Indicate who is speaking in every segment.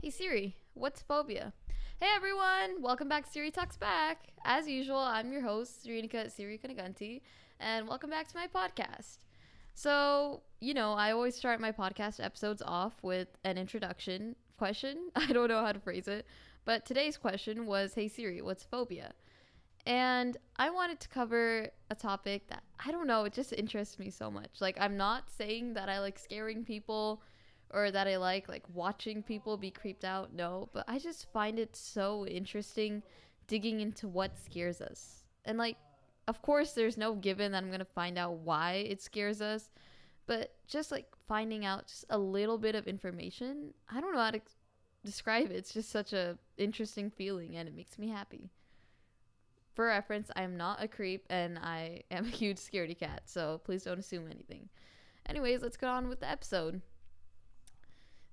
Speaker 1: Hey Siri, what's phobia? Hey everyone, welcome back to Siri Talks Back. As usual, I'm your host, Siri Kanaganti, and welcome back to my podcast. I always start my podcast episodes off with an introduction question. I don't know how to phrase it, but today's question was, Hey Siri, what's phobia? And I wanted to cover a topic that I don't know, it just interests me so much. Like, I'm not saying that I like scaring people or that I like watching people be creeped out. No, but I just find it so interesting digging into what scares us. And like, of course there's no given that I'm going to find out why it scares us, but just like finding out just a little bit of information, I don't know how to describe it. It's just such a interesting feeling and it makes me happy. For reference, I'm not a creep and I am a huge scaredy cat, so please don't assume anything. Anyways, let's get on with the episode.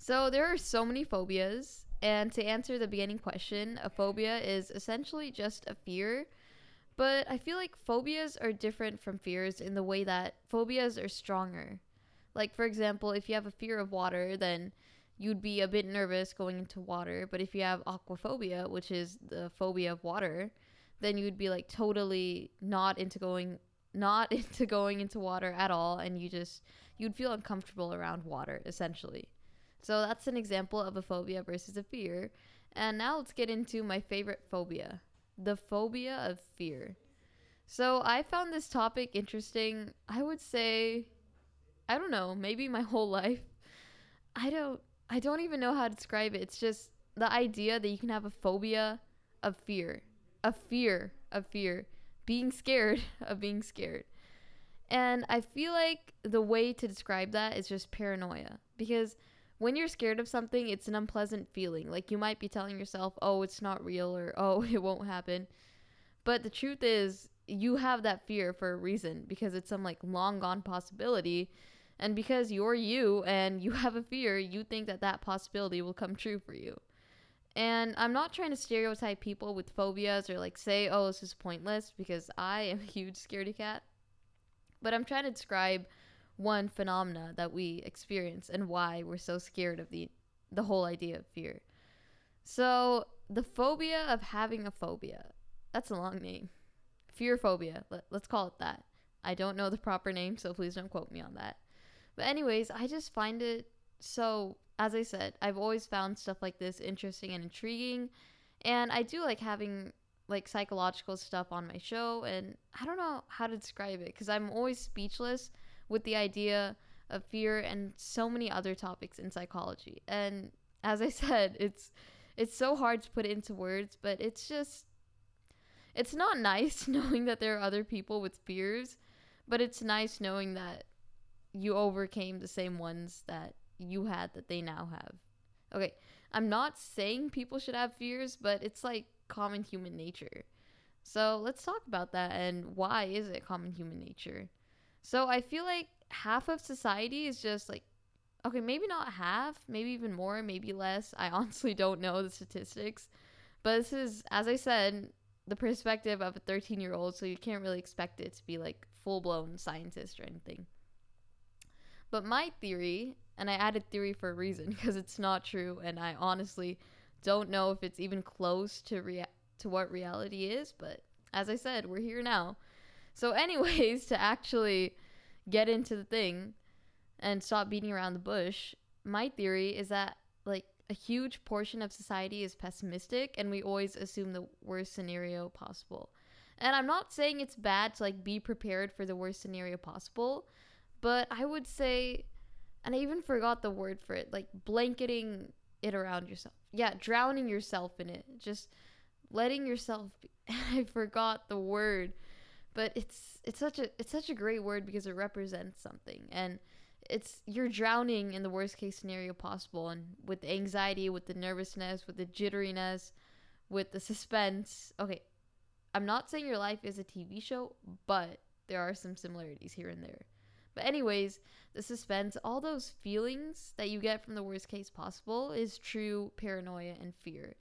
Speaker 1: So, there are so many phobias, and to answer the beginning question, a phobia is essentially just a fear. But I feel like phobias are different from fears in the way that phobias are stronger. Like, for example, if you have a fear of water, then you'd be a bit nervous going into water. But if you have aquaphobia, which is the phobia of water, then you'd be like totally not into going into water at all, and you'd feel uncomfortable around water essentially. So that's an example of a phobia versus a fear. And now let's get into my favorite phobia, the phobia of fear. So I found this topic interesting. I would say, I don't know, maybe my whole life. I don't I don't even know how to describe it. It's just the idea that you can have a phobia of fear. A fear of fear. Being scared of being scared. And I feel like the way to describe that is just paranoia. Because when you're scared of something, it's an unpleasant feeling. Like you might be telling yourself, oh, it's not real or oh, it won't happen. But the truth is, you have that fear for a reason because it's some like long gone possibility. And because you're you and you have a fear, you think that that possibility will come true for you. And I'm not trying to stereotype people with phobias or like say, oh, this is pointless because I am a huge scaredy cat. But I'm trying to describe one phenomena that we experience and why we're so scared of the whole idea of fear. So, the phobia of having a phobia. That's a long name. Fear phobia. Let's call it that. I don't know the proper name, so please don't quote me on that. But anyways, I just find it so, as I said, I've always found stuff like this interesting and intriguing, and I do like having like psychological stuff on my show, and I don't know how to describe it cuz I'm always speechless with the idea of fear and so many other topics in psychology. And as I said, it's so hard to put it into words, but it's not nice knowing that there are other people with fears, but it's nice knowing that you overcame the same ones that you had that they now have. Okay, I'm not saying people should have fears, but it's like common human nature. So let's talk about that and why is it common human nature? So I feel like half of society is just like, okay, maybe not half, maybe even more, maybe less. I honestly don't know the statistics. But this is, as I said, the perspective of a 13-year-old, so you can't really expect it to be like full blown scientist or anything. But my theory, and I added theory for a reason because it's not true, and I honestly don't know if it's even close to to what reality is. But as I said, we're here now. So, anyways, to actually get into the thing and stop beating around the bush, my theory is that like a huge portion of society is pessimistic, and we always assume the worst scenario possible. And I'm not saying it's bad to like be prepared for the worst scenario possible, but I would say, and I even forgot the word for it, like blanketing it around yourself. Yeah, drowning yourself in it. Just letting yourself be. I forgot the word, but it's such a great word because it represents something, and it's you're drowning in the worst case scenario possible, and with the anxiety, with the nervousness, with the jitteriness, with the suspense. Okay, I'm not saying your life is a TV show, but there are some similarities here and there. But anyways, the suspense, all those feelings that you get from the worst case possible is true paranoia and fear.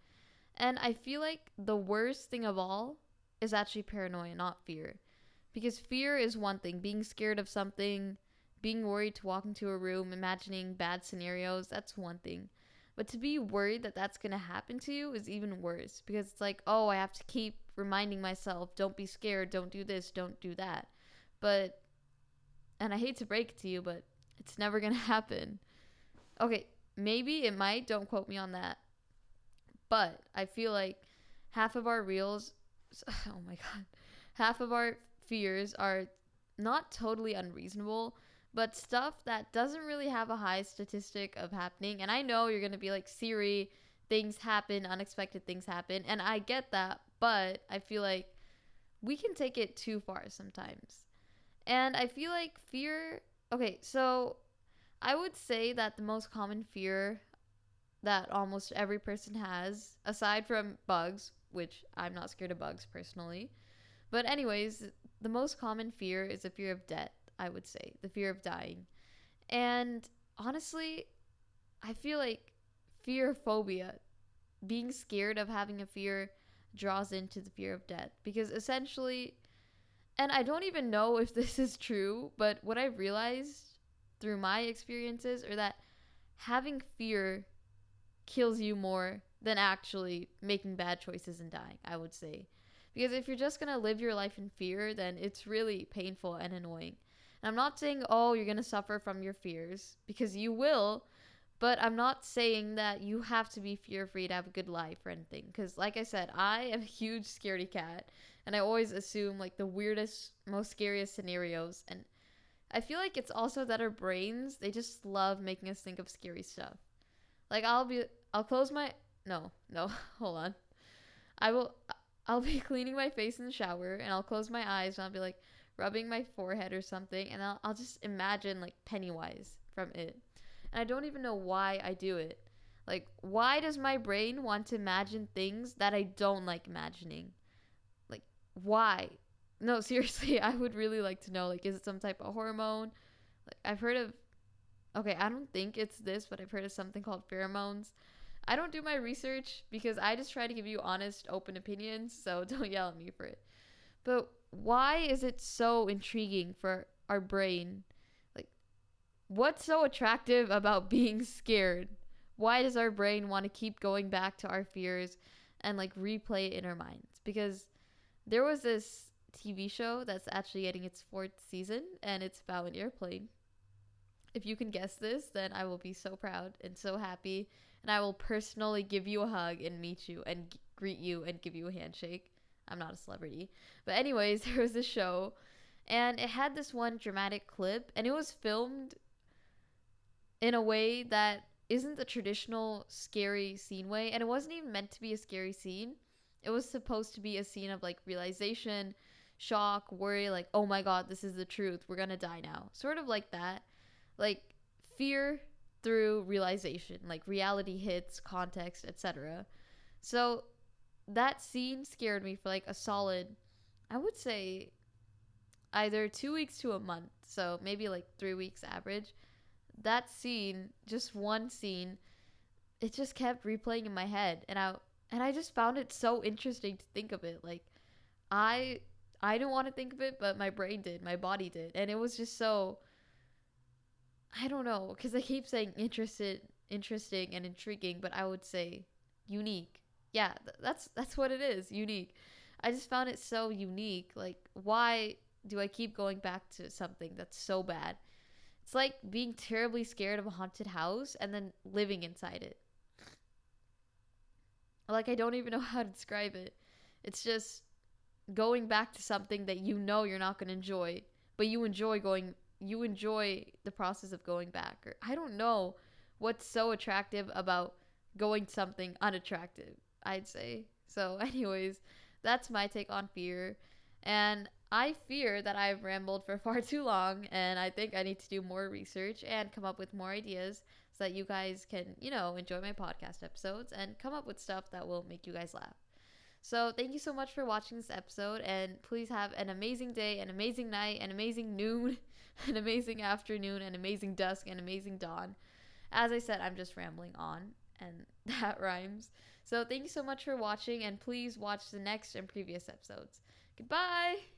Speaker 1: And I feel like the worst thing of all is actually paranoia, not fear. Because fear is one thing, being scared of something, being worried to walk into a room, imagining bad scenarios, that's one thing. But to be worried that that's going to happen to you is even worse, because it's like, oh, I have to keep reminding myself, don't be scared, don't do this, don't do that. But, and I hate to break it to you, but it's never going to happen. Okay, maybe it might, don't quote me on that. But I feel like half of our reels, oh my God, half of our fears are not totally unreasonable, but stuff that doesn't really have a high statistic of happening. And I know you're going to be like, Siri, things happen, unexpected things happen. And I get that, but I feel like we can take it too far sometimes. And I feel like fear, okay, so I would say that the most common fear that almost every person has, aside from bugs, which I'm not scared of bugs personally. But, anyways, the most common fear is the fear of death, I would say, the fear of dying. And honestly, I feel like fear phobia, being scared of having a fear, draws into the fear of death. Because essentially, and I don't even know if this is true, but what I've realized through my experiences are that having fear kills you more than actually making bad choices and dying, I would say. Because if you're just going to live your life in fear, then it's really painful and annoying. And I'm not saying, oh, you're going to suffer from your fears, because you will, but I'm not saying that you have to be fear free to have a good life or anything. Because, like I said, I am a huge scaredy cat, and I always assume like the weirdest, most scariest scenarios. And I feel like it's also that our brains, they just love making us think of scary stuff. Like I'll close my, no, hold on. I will, I'll be cleaning my face in the shower, and I'll close my eyes, and I'll be like rubbing my forehead or something, and I'll just imagine like Pennywise from It. And I don't even know why I do it. Like, why does my brain want to imagine things that I don't like imagining? Like, why? No, seriously, I would really like to know. Like, is it some type of hormone? Like, I've heard of, okay, I don't think it's this, but I've heard of something called pheromones. I don't do my research because I just try to give you honest, open opinions, so don't yell at me for it. But why is it so intriguing for our brain? Like, what's so attractive about being scared? Why does our brain want to keep going back to our fears and like replay it in our minds? Because there was this TV show that's actually getting its fourth season, and it's about an airplane. If you can guess this, then I will be so proud and so happy, and I will personally give you a hug and meet you and greet you and give you a handshake. I'm not a celebrity. But anyways, there was this show, and it had this one dramatic clip, and it was filmed in a way that isn't the traditional scary scene way, and it wasn't even meant to be a scary scene. It was supposed to be a scene of like realization, shock, worry, like, oh my god, this is the truth, we're gonna die now, sort of like that. Like, fear through realization, like reality hits, context, etc. So that scene scared me for like a solid, I would say, either 2 weeks to a month, so maybe like 3 weeks average. That scene, just one scene, it just kept replaying in my head, and I just found it so interesting to think of it. Like, I I didn't want to think of it, but my brain did, my body did, and it was just so, I don't know, because I keep saying interesting, and intriguing, but I would say unique. Yeah, that's what it is, unique. I just found it so unique. Like, why do I keep going back to something that's so bad? It's like being terribly scared of a haunted house and then living inside it. Like, I don't even know how to describe it. It's just going back to something that you know you're not going to enjoy, but you enjoy the process of going back. Or I don't know what's so attractive about going to something unattractive, I'd say. So, anyways, that's my take on fear. And I fear that I've rambled for far too long, and I think I need to do more research and come up with more ideas so that you guys can, enjoy my podcast episodes and come up with stuff that will make you guys laugh. So thank you so much for watching this episode, and please have an amazing day, an amazing night, an amazing noon, an amazing afternoon, an amazing dusk, an amazing dawn. As I said, I'm just rambling on, and that rhymes. So thank you so much for watching, and please watch the next and previous episodes. Goodbye!